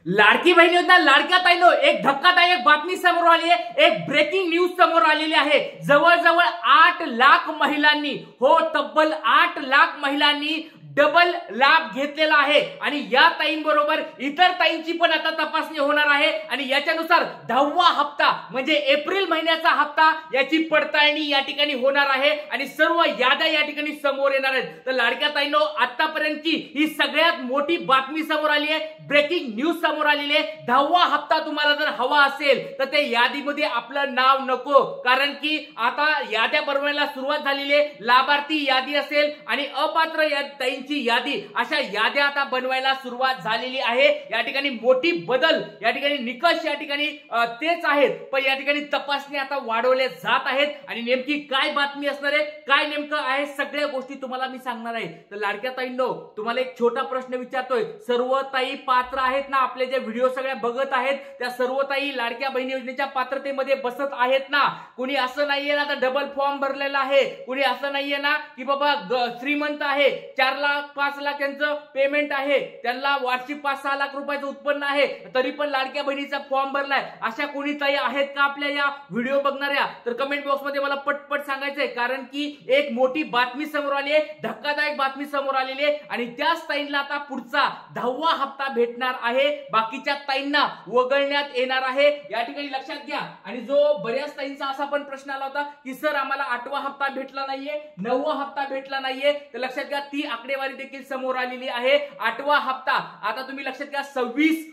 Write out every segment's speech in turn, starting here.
लाडकी बहीण योजना लाडक्या ताईंनो एक धक्कादायक बातमी समोर आली आहे। एक ब्रेकिंग न्यूज समोर आलेली आहे। जवळजवळ 8 लाख महिलांनी तब्बल 8 लाख महिलांनी डबल लाभ घेतलेला आहे आणि या ताईंबरोबर इतर ताईंची पण आता तपासणी होणार आहे आणि याच्यानुसार 10वा हप्ता म्हणजे एप्रिल महिन्याचा हप्ता याची पडताळणी या ठिकाणी होणार आहे आणि सर्व याद्या या ठिकाणी समोर येणार आहेत। तर लाडक्या ताईंनो आतापर्यंतची ही सगळ्यात मोठी बातमी समोर आली आहे, ब्रेकिंग न्यूज समोर आलेली आहे। 10वा हप्ता तुम्हाला जर हवा असेल तर ते यादीमध्ये आपलं नाव नको, कारण की आता याद्या बनवायला सुरुवात झालेली आहे। लाभार्थी यादी असेल आणि अपात्र ताईंची यादी, अशा याद्या आता बनवायला सुरुवात झालेली आहे। या ठिकाणी मोठी बदल, या ठिकाणी निकष या ठिकाणी तेच आहेत, पण या ठिकाणी तपासणी आता वाढवल्या जात आहेत आणि नेमकी काय बातमी असणार आहे, काय नेमकं आहे, सगळ्या गोष्टी तुम्हाला मी सांगणार आहे। तर लाडक्या ताईंनो तुम्हाला एक छोटा प्रश्न विचारतोय, सर्व ताई पात्र आहेत ना? आपले जे व्हिडिओ सगळ्या बघत आहेत त्या सर्व ताई लाडक्या बहिणी योजनेच्या पात्रतेमध्ये बसत आहेत ना? कुणी असं नाहीये ना तर डबल फॉर्म भरलेला आहे, कुणी असं नाहीये ना की बाबा श्रीमंत आहे, 4 लाख 5 लाख त्यांचं पेमेंट आहे, त्यांना वार्षिक 5-6 लाख रुपयाचं उत्पन्न आहे, तरी पण लाडक्या बहिणीचा फॉर्म भरलाय, अशा कोणी ताई आहेत का आपल्या या व्हिडिओ बघणाऱ्या? तर कमेंट बॉक्स मध्ये मला पटपट सांगायचंय, कारण की एक मोठी बातमी समोर आली आहे, धक्कादायक बातमी समोर आलेली आहे आणि त्याच ताईंना आता पुढचा 10वा हप्ता भेटणार आहे, बाकीच्या ताईंना वगळण्यात येणार आहे। या ठिकाणी लक्षात घ्या। आणि जो बऱ्याच ताईंचा असा पण प्रश्न आला होता की सर आम्हाला 8वा हप्ता भेटला नाहीये, 9वा हप्ता भेटला नाहीये, तर लक्षात घ्या ती आकडेवारी देखील समोर आलेली आहे। 8वा हप्ता आता तुम्ही लक्षात घ्या 26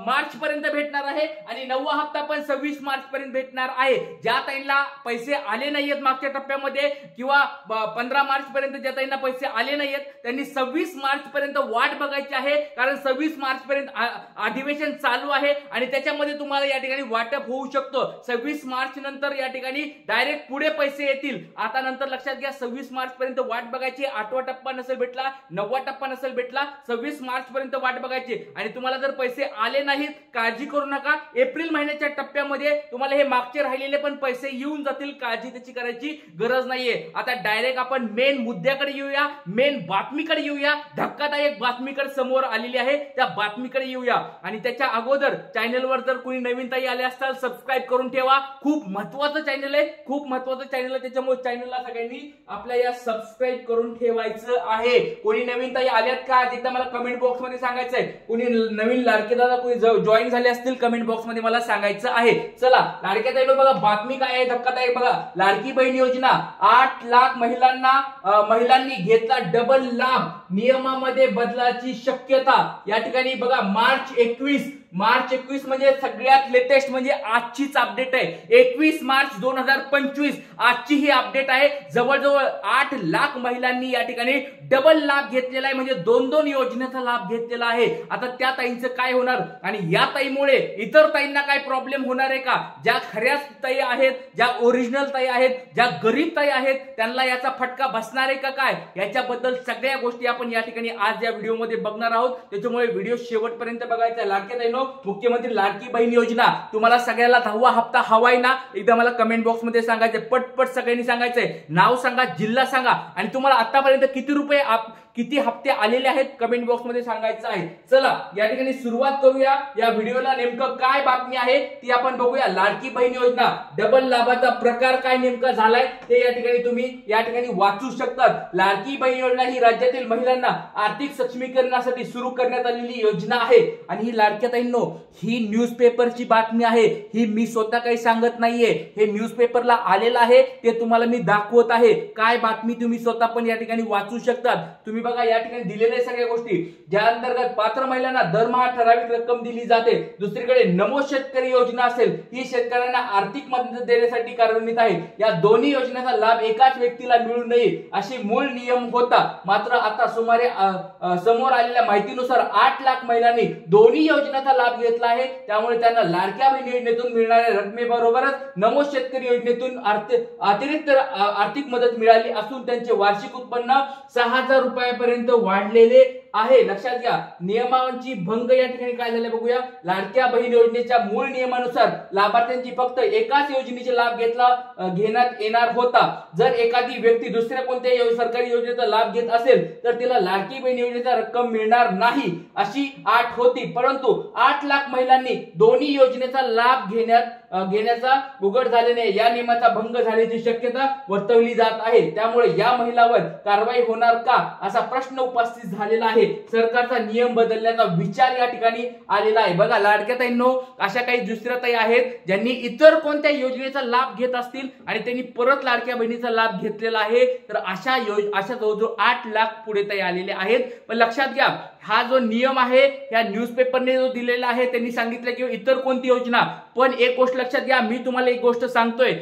मार्च पर्यंत भेटणार आहे आणि 9वा हप्ता पण 26 मार्च पर्यंत भेटणार आहे। ज्या ताईंना पैसे आले नाहीयेत मागच्या टप्प्यामध्ये किंवा 15 मार्च पर्यंत ज्या ताईंना पैसे आले नाहीयेत त्यांनी 26 मार्च पर्यंत वाट बघायची आहे, कारण 26 मार्च पर्यंत अधिवेशन चालू आहे आणि त्याच्यामध्ये तुम्हाला या ठिकाणी वाटप होऊ शकतो। 26 मार्च नंतर या ठिकाणी डायरेक्ट पुढे पैसे येतील। आता नंतर लक्षात घ्या 26 मार्च पर्यंत वाट बघायची, 8वा टप्पा नसेल भेटला, 9वा टप्पा नसेल भेटला, 26 मार्च पर्यंत वाट बघायची आणि तुम्हाला जर पैसे आले नाहीत काळजी करू नका, एप्रिल महिन्याच्या टप्प्यामध्ये तुम्हाला हे मागचे राहिलेले पण पैसे येऊन जातील, काळजी त्याची करायची गरज नाहीये। आता डायरेक्ट आपण मेन मुद्द्याकडे येऊया, मेन बातमीकडे येऊया, धक्कादायक बातमीकडे समोर आलेली आहे त्या बातमीकडे येऊया। आणि त्याच्या अगोदर चॅनलवर जर कोणी नवीन ताई आले असताल सबस्क्राइब करून ठेवा, खूप महत्त्वाचं चॅनल आहे, खूप महत्त्वाचं चॅनल आहे, त्याच्यामुळे चॅनलला सगळ्यांनी आपल्या या सबस्क्राइब करून ठेवायचं आहे। कोणी नवीन ताई आल्यात का एकदा मला कमेंट बॉक्स मध्ये सांगायचं आहे, कोणी नवीन लाडके दादा कोणी जॉईन झाले असतील कमेंट बॉक्स मध्ये मला सांगायचं आहे। चला लाडक्या ताईंनो बघा बातमी काय आहे, धक्कादायक बघा। लाडकी बहीण योजना 8 लाख महिलांनी घेतला डबल लाभ, नियमामध्ये बदलाची शक्यता। या ठिकाणी बघा मार्च 21 म्हणजे सगळ्यात लेटेस्ट म्हणजे आजचीच अपडेट आहे, 21 मार्च 2025 आजची ही अपडेट आहे। जवळजवळ 8 लाख महिलांनी या ठिकाणी डबल लाभ घेतलेला आहे, म्हणजे 2-2 योजनेचा लाभ घेतलेला आहे। आता त्या ताईंचं काय होणार आणि या ताईमुळे इतर ताईंना काय प्रॉब्लेम होणार आहे का? ज्या खऱ्या ताई आहेत, ज्या ओरिजिनल ताई आहेत, ज्या गरीब ताई आहेत, त्यांना याचा फटका बसणार आहे का काय? याच्याबद्दल सगळ्या गोष्टी आपण या ठिकाणी आज या व्हिडिओमध्ये बघणार आहोत, त्याच्यामुळे व्हिडिओ शेवटपर्यंत बघायचा आहे। लाडक्या ताईंनो मुख्यमंत्री लाडकी बहीण योजना तुम्हाला सगळ्याला 10वा हप्ता हवाय ना? एकदा मला कमेंट बॉक्स मध्ये सांगायचंय, पटपट सगळ्यांनी सांगायचंय, नाव सांगा, जिल्हा सांगा आणि तुम्हाला आतापर्यंत किती हप्ते आलेले आहेत कमेंट बॉक्स मध्ये सांगायचं आहे। चला या ठिकाणी सुरुवात करूया, या व्हिडिओला नेमकं काय बातमी आहे ती आपण बघूया। लाडकी बहीण योजना डबल लाभाचा प्रकार काय नेमका झालाय ते या ठिकाणी तुम्ही या ठिकाणी वाचू शकतात। लाडकी बहीण योजना ही राज्यातील महिलांना आर्थिक सक्षमीकरणासाठी सुरू करण्यात आलेली योजना आहे आणि ही लाडक्या ताईंनो ही न्यूजपेपरची बातमी आहे, ही मी स्वतः काही सांगत नाहीये, हे न्यूजपेपरला आलेलं आहे, ते तुम्हाला मी दाखवत आहे। काय बातमी तुम्ही स्वतः पण या ठिकाणी वाचू शकतात। तुम्ही बघा या ठिकाणी दिलेल्या सगळ्या गोष्टी, ज्या अंतर्गत पात्र महिलांना दरमहा ठराविक रक्कम दिली जाते। दुसरीकडे नमो शेतकरी योजना असेल, ही शेतकऱ्यांना आर्थिक मदत देण्यासाठी कार्यान्वित आहे। या दोन्ही योजनेचा लाभ एकाच व्यक्तीला मिळू नये अशी मूळ नियम होता, मात्र आता समोर आलेल्या माहितीनुसार 8 लाख महिलांनी दोन्ही योजनेचा लाभ घेतला आहे, त्यामुळे त्यांना लाडक्या बहीण योजनेतून मिळणाऱ्या रकमेबरोबरच नमो शेतकरी योजनेतून अतिरिक्त आर्थिक मदत मिळाली असून त्यांचे वार्षिक उत्पन्न 6,000 रुपयापर्यंत वाढलेले आहे। लक्षात घ्या, नियमांची भंग या ठिकाणी काय झाले बघूया। लाडक्या बहीण योजनेच्या मूळ नियमानुसार लाभार्थ्यांची फक्त एकाच योजनेचा लाभ घेण्यात येणार होता। जर एखादी व्यक्ती दुसऱ्या कोणत्याही सरकारी योजनेचा लाभ घेत असेल तर तिला लाडकी बहीण योजनेचा रक्कम मिळणार नाही अशी अट होती। परंतु 8 लाख महिलांनी दोन्ही योजनेचा लाभ घेण्याचा उघड झाल्याने या नियमाचा भंग झाल्याची शक्यता वर्तवली जात आहे। त्यामुळे या महिलांवर कारवाई होणार का असा प्रश्न उपस्थित झालेला आहे। सरकारचा नियम बदलण्याचा विचार या ठिकाणी आलेला आहे। बघा लाडक्या ताईंनो, अशा काही दुसऱ्या ताई आहेत ज्यांनी इतर कोणत्या योजनेचा लाभ घेत असतील आणि त्यांनी परत लाडक्या बहिणीचा लाभ घेतलेला आहे, तर अशा जवळजवळ 8 लाख पुढे ताई आलेले आहेत। पण लक्षात घ्या, हा जो नियम आहे या न्यूजपेपरने जो दिलेला आहे त्यांनी सांगितलं की इतर कोणती योजना, पण एक गोष्ट लक्षात घ्या, मी तुम्हाला एक गोष्ट सांगतोय,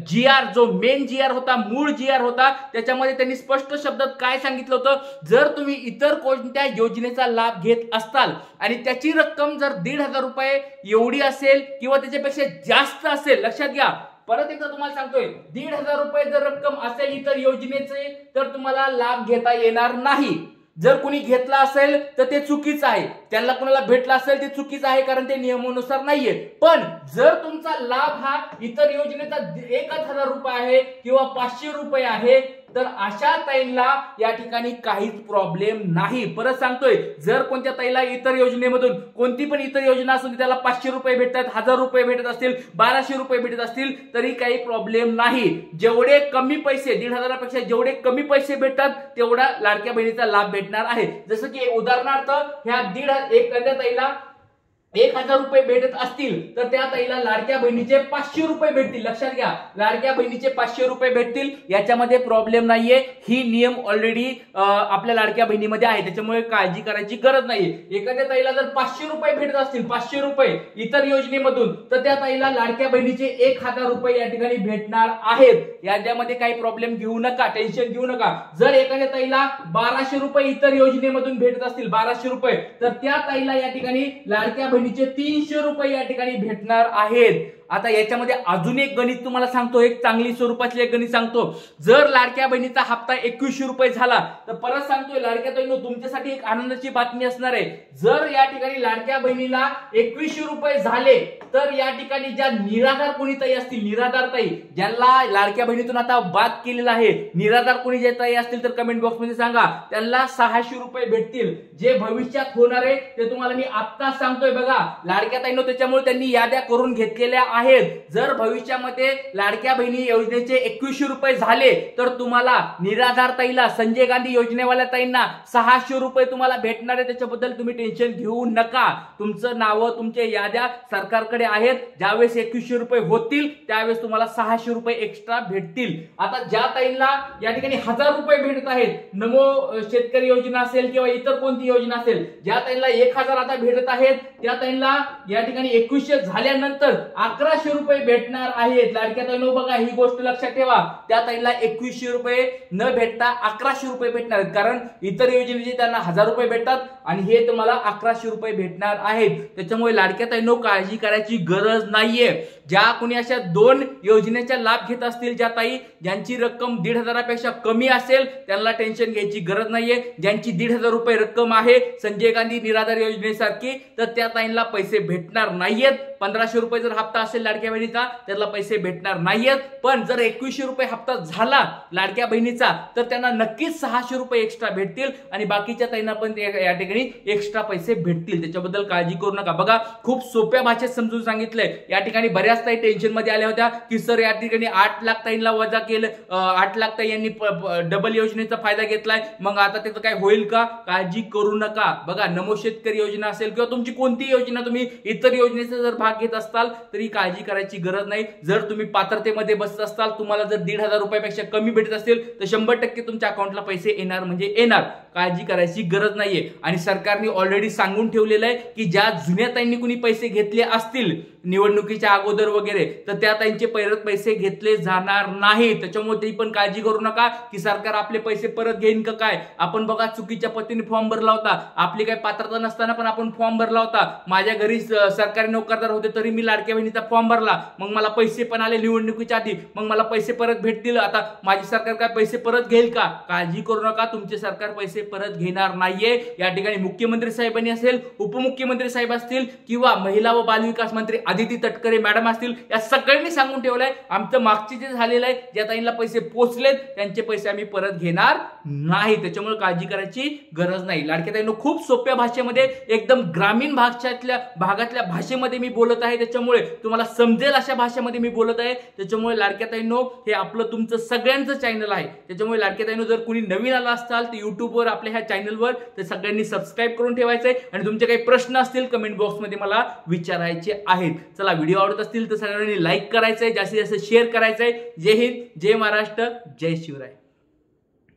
जीआर जो मेन जीआर होता, मूळ जीआर होता, त्याच्यामध्ये त्यांनी स्पष्ट शब्दात काय सांगितलं होतं, जर तुम्ही इतर कोणत्या योजनेचा लाभ घेत असताल आणि त्याची रक्कम जर 1,500 रुपये एवढी असेल किंवा त्याच्यापेक्षा जास्त असेल, लक्षात घ्या, परत एकदा तुम्हाला सांगतोय, 1,500 रुपये जर रक्कम असेल इतर योजनेचे तर तुम्हाला लाभ घेता येणार नाही। जर कोणी घेतला असेल तर ते चुकीचं आहे, त्याला कोणाला भेटला असेल ते चुकीचं आहे, कारण ते नियमानुसार नाहीये। पण जर तुमचा लाभ हा इतर योजनेचा 1,000 रुपये आहे किंवा 500 रुपये आहे तर अशा ताईंना या ठिकाणी काहीच प्रॉब्लेम नाही। परत सांगतोय, जर कोणत्या ताईला इतर योजनेमधून कोणती पण इतर योजना असून त्याला 500 रुपये भेटतात, 1000 रुपये भेटत असतील, 1200 रुपये भेटत असतील तरी काही प्रॉब्लेम नाही। जेवढे कमी पैसे, 1,500 पेक्षा जेवढे कमी पैसे भेटतात तेवढा लाडक्या बहिणीचा लाभ भेटणार आहे। जसं की उदाहरणार्थ ह्या एखाद्या ताईला 1,000 रुपये भेटत असतील तर त्या ताईला लाडक्या बहिणीचे 500 रुपये भेटतील। लक्षात घ्या, लाडक्या बहिणीचे 500 रुपये भेटतील, याच्यामध्ये प्रॉब्लेम नाहीये। ही नियम ऑलरेडी आपल्या लाडक्या बहिणीमध्ये आहे, त्याच्यामुळे काळजी करायची गरज नाहीये। एखाद्या ताईला जर 500 रुपये भेटत असतील, 500 रुपये इतर योजनेमधून, तर त्या ताईला लाडक्या बहिणीचे 1,000 रुपये या ठिकाणी भेटणार आहेत। याच्यामध्ये काही प्रॉब्लेम घेऊ नका, टेन्शन घेऊ नका। जर एखाद्या ताईला 1,200 रुपये इतर योजनेमधून भेटत असतील, 1,200 रुपये, तर त्या ताईला या ठिकाणी लाडक्या बहिणीचे 300 रुपये या ठिकाणी भेटणार आहेत। आता याच्यामध्ये अजून एक गणित तुम्हाला सांगतो, एक चांगली स्वरूपातले एक गणित सांगतो। जर लाडक्या बहिणीचा हप्ता 2100 रुपये झाला तर परत सांगतोय लाडक्या ताईंनो, तुमच्यासाठी एक आनंदाची बातमी असणार आहे। जर या ठिकाणी लाडक्या बहिणीला 2100 रुपये झाले तर या ठिकाणी ज्या निराधार कोणी ताई असतील, निराधार ताई ज्यांना लाडक्या बहिणीतून आता बाद केलेला आहे, निराधार कोणी जे ताई असतील तर कमेंट बॉक्स मध्ये सांगा, त्यांना 600 रुपये भेटतील। जे भविष्यात होणार आहे ते तुम्हाला मी आता सांगतोय। बघा लाडक्या ताईंनो, त्याच्यामुळे त्यांनी याद्या करून घेतलेल्या आहेत। जर भविष्यामध्ये लाडक्या बहिणी योजनेचे 2100 रुपये झाले तर तुम्हाला निराधार ताईला, संजय गांधी योजनेवाल्या ताईंना 600 रुपये तुम्हाला भेटणार आहे। त्याच्याबद्दल तुम्ही टेन्शन घेऊ नका, तुमचं नाव, तुमचे याद्या सरकारकडे आहेत। ज्यावेळेस 2100 रुपये होतील त्यावेळेस तुम्हाला 600 रुपये एक्स्ट्रा भेटतील। आता ज्या ताईंना या ठिकाणी 1000 रुपये भेटत आहेत, नमो शेतकरी योजना असेल किंवा इतर कोणती योजना असेल, ज्या ताईंना 1000 आता भेटत आहेत त्या ताईंना या ठिकाणी 2100 झाल्यानंतर 1100 रुपये भेटणार आहेत। लाडक्या ताईंनो, बघा ही गोष्ट लक्षात ठेवा, त्या ताईला 2100 रुपये न भेटता 1100 रुपये भेटणार, कारण इतर योजनेचे त्यांना 1000 रुपये भेटतात आणि हे तुम्हाला 1100 रुपये भेटणार आहेत। त्याच्यामुळे लाडक्या ताईंनो, काळजी करायची गरज नाहीये। ज्या कोणी अशा 2 योजनेचा लाभ घेत असतील, ज्या ताई ज्यांची रक्कम 1,500 पेक्षा कमी असेल, त्यांना टेन्शन घ्यायची गरज नाहीये। ज्यांची 1,500 रुपये रक्कम आहे संजय गांधी निराधार योजनेसारखी, तर त्या ताईंना पैसे भेटणार नाहीयेत। 1500 रुपये जर हप्ता असेल लाडक्या बहिणीचा, त्याला पैसे भेटणार नाहीयेत। पण जर 2100 रुपये हप्ता झाला लाडक्या बहिणीचा तर त्यांना नक्कीच 600 रुपये एक्स्ट्रा भेटतील आणि बाकीच्या ताईंना पण या ठिकाणी एक्स्ट्रा पैसे भेटतील। त्याच्याबद्दल काळजी करू नका। बघा खूप सोप्या भाषेत समजून सांगितलंय। या ठिकाणी बऱ्याच ताई टेन्शन मध्ये आल्या होत्या की सर या ठिकाणी 8 लाख ताईंना वजा केलं, 8 लाख ताई यांनी डबल योजनेचा फायदा घेतलाय, मग आता त्याचं काय होईल का? काळजी करू नका। बघा नमो शेतकरी योजना असेल किंवा तुमची कोणती योजना, तुम्ही इतर योजनेचा जर भाग घेत असताल तरी काळजी करायची गरज नाही। जर तुम्ही पात्रतेमध्ये बसत असताल, तुम्हाला जर 1,500 रुपयापेक्षा कमी भेटत असेल तर 100% तुमच्या अकाउंटला पैसे येणार म्हणजे येणार, काळजी करायची गरज नाहीये। आणि सरकारने ऑलरेडी सांगून ठेवलेलं आहे की ज्या जुन्या ताईंनी कुणी पैसे घेतले असतील निवडणुकीच्या अगोदर वगैरे, तर त्या ताईंचे परत पैसे घेतले जाणार नाही। त्याच्यामुळे ती पण काळजी करू नका की सरकार आपले पैसे परत घेईन का काय। आपण बघा चुकीच्या पद्धतीने फॉर्म भरला होता, आपली काही पात्रता नसताना पण आपण फॉर्म भरला होता। माझ्या घरी सरकारी नोकरदार होते तरी मी लाडक्या बहिणीचा फॉर्म भरला, मग मला पैसे पण आले निवडणुकीच्या आधी, मग मला पैसे परत भेटतील। आता माझी सरकार काय पैसे परत घेईल का? काळजी करू नका, तुमचे सरकार पैसे परत घेणार नाहीये। या ठिकाणी मुख्यमंत्री साहेबांनी असेल, उपमुख्यमंत्री साहेब असतील किंवा महिला व बालविकास मंत्री आदिती तटकरे मॅडम असतील, या सगळ्यांनी सांगून ठेवलंय आमचं मागचे जे झालेलं आहे, ज्या ताईंना पैसे पोचलेत त्यांचे पैसे आम्ही परत घेणार नाही। त्याच्यामुळे काळजी करायची गरज नाही। लाडक्या ताईंनो, खूप सोप्या भाषेमध्ये, एकदम ग्रामीण भागातल्या भाषेमध्ये मी बोलत आहे, त्याच्यामुळे तुम्हाला समजेल अशा भाषेमध्ये मी बोलत आहे। त्याच्यामुळे लाडक्या ताईंनो, हे आपलं तुमचं सगळ्यांचं चॅनल आहे। त्याच्यामुळे लाडक्या ताईंनो, जर कुणी नवीन आला असाल तर युट्यूबवर आपल्या ह्या चॅनलवर तर सगळ्यांनी सबस्क्राईब करून ठेवायचंय आणि तुमचे काही प्रश्न असतील कमेंट बॉक्समध्ये मला विचारायचे आहेत। चला, व्हिडिओ आवडत असतील तर सगळ्यांनी लाईक करायचंय, जास्तीत जास्त शेअर करायचंय। जय हिंद, जय महाराष्ट्र, जय शिवराय।